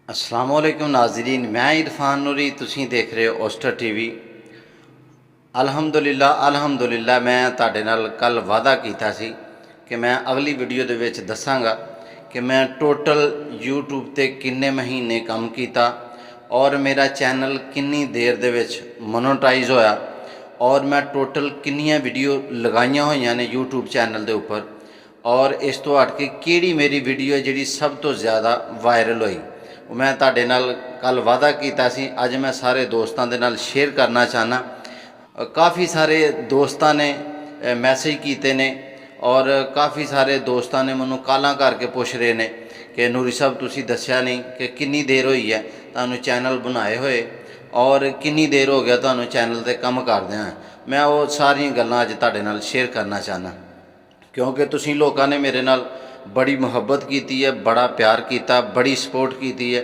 अस्सलाम वालेकुम नाज़रीन, मैं इरफान नूरी, तुसीं देख रहे हो OYSTER TV। अल्हम्दुलिल्लाह मैं तुहाडे नाल कल वादा कीता सी कि मैं अगली वीडियो दे विच दस्सांगा कि मैं टोटल यूट्यूब ते किन्ने महीने काम कीता और मेरा चैनल किन्नी देर दे विच मोनोटाइज होया और मैं टोटल किन्नियां वीडियो लगाइयां होईयां ने यूट्यूब चैनल दे उपर और इस तो हट के किहड़ी मेरी वीडियो है जिहड़ी सब तो ज़्यादा वायरल होई। मैं तुहाडे नाल कल वादा कीता सी, अज मैं सारे दोस्तां दे नाल शेयर करना चाहना। काफ़ी सारे दोस्तां ने मैसेज कीते ने और काफ़ी सारे दोस्तां ने मैनूं कालां करके पुछ रहे ने कि नूरी साहब तुसीं दस्सिया नहीं कि किन्नी देर होई है तुहानूं चैनल बनाए हुए और किन्नी देर हो गया तुहानूं चैनल ते काम करदिआं। मैं वो सारियां गल्लां अज तुहाडे नाल शेयर करना चाहना क्योंकि तुसीं लोकां ने मेरे नाल बड़ी मुहब्बत की है, बड़ा प्यार किया, बड़ी सपोर्ट की है।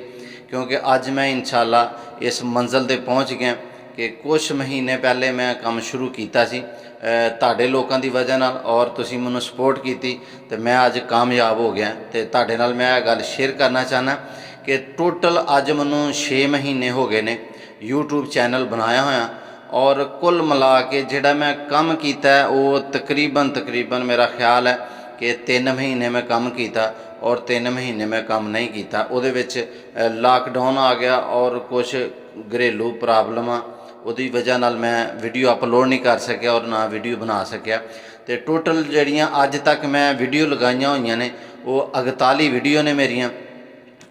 क्योंकि अज मैं इंशाअल्लाह इस मंजिल ते पहुँच गया कि कुछ महीने पहले मैं काम शुरू किया सी तुहाडे लोकां दी वजह नाल और तुसीं मैनूं सपोर्ट की तो मैं अज कामयाब हो गया। तो तुहाडे नाल मैं गल शेयर करना चाहना कि टोटल अज मैनूं 6 महीने हो गए ने यूट्यूब चैनल बनाया होया और कुल मिला के जिहड़ा मैं काम कीता है वो तकरीबन मेरा ख्याल है कि 3 महीने मैं काम किया और 3 महीने मैं काम नहीं किया। उहदे विच लॉकडाउन आ गया और कुछ घरेलू प्रॉब्लमां उहदी वजह नाल मैं वीडियो अपलोड नहीं कर सकिया और ना वीडियो बना सकिया। तो टोटल जिहड़ियां अज तक मैं वीडियो लगाइयां होईयां ने वो 41 वीडियो ने मेरियां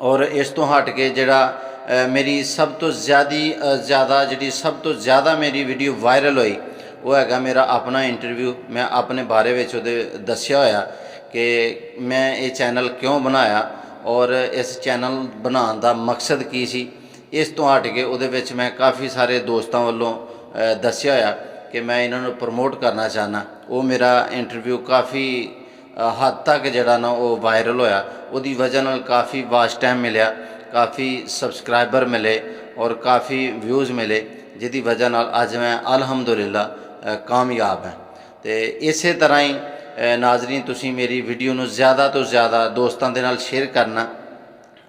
और इस तो हट के जिहड़ा मेरी सब तो ज़्यादा मेरी वीडियो वायरल हुई वो है मेरा अपना इंटरव्यू। मैं अपने बारे में दस्या होया कि मैं ये चैनल क्यों बनाया और इस चैनल बनाने का मकसद की सी। इस तो हट के उहदे विच मैं काफ़ी सारे दोस्तों वालों दस्या होया कि मैं इन्होंने प्रमोट करना चाहना। वो मेरा इंटरव्यू काफ़ी हद तक जिहड़ा ना वो वायरल होया, उहदी वजह नाल काफ़ी वाच टाइम मिलिया, काफ़ी सबसक्राइबर मिले और काफ़ी व्यूज़ मिले, जिहदी वजह नाल अज मैं अल्हम्दुलिल्लाह कामयाब है। तो इस तरह ही नाजरीन तुसीं मेरी वीडियो नूं ज़्यादा तो ज़्यादा दोस्तों दे नाल शेयर करना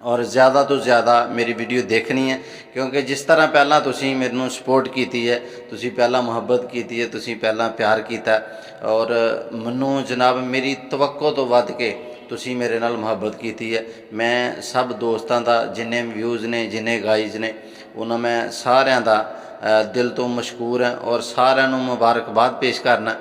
और ज़्यादा तो ज़्यादा मेरी वीडियो देखनी है। क्योंकि जिस तरह पहला तुसीं मैनूं सपोर्ट की है, तुसीं पहला मुहब्बत की है, तुसीं पहला प्यार किया और मैनूं जनाब मेरी तवक्को तो वध के तुसीं मेरे नाल मुहब्बत की है। मैं सब दोस्तों का जिन्ने व्यूज़ ने जिन्ने गाइज ने उन्होंने मैं सारिਆਂ दा दिल तो मशकूर है और सारिਆਂ नूं मुबारकबाद पेश करना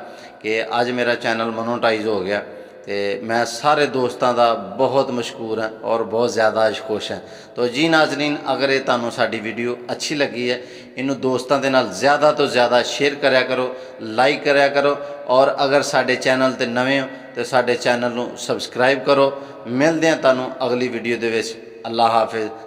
कि अज मेरा चैनल मोनोटाइज हो गया। तो मैं सारे दोस्तों का बहुत मशकूर हैं और बहुत ज़्यादा खुश हैं। तो जी नाजरीन, अगर ये तुहानूं साडी वीडियो अच्छी लगी है इनू दोस्तों के नाल ज़्यादा तो ज़्यादा शेयर करया करो, लाइक करया करो और अगर साडे चैनल ते नवे हो तो साडे चैनल नूं सबसक्राइब करो। मिलदे हां तुहानूं अगली वीडियो दे विच। अल्लाह हाफिज़।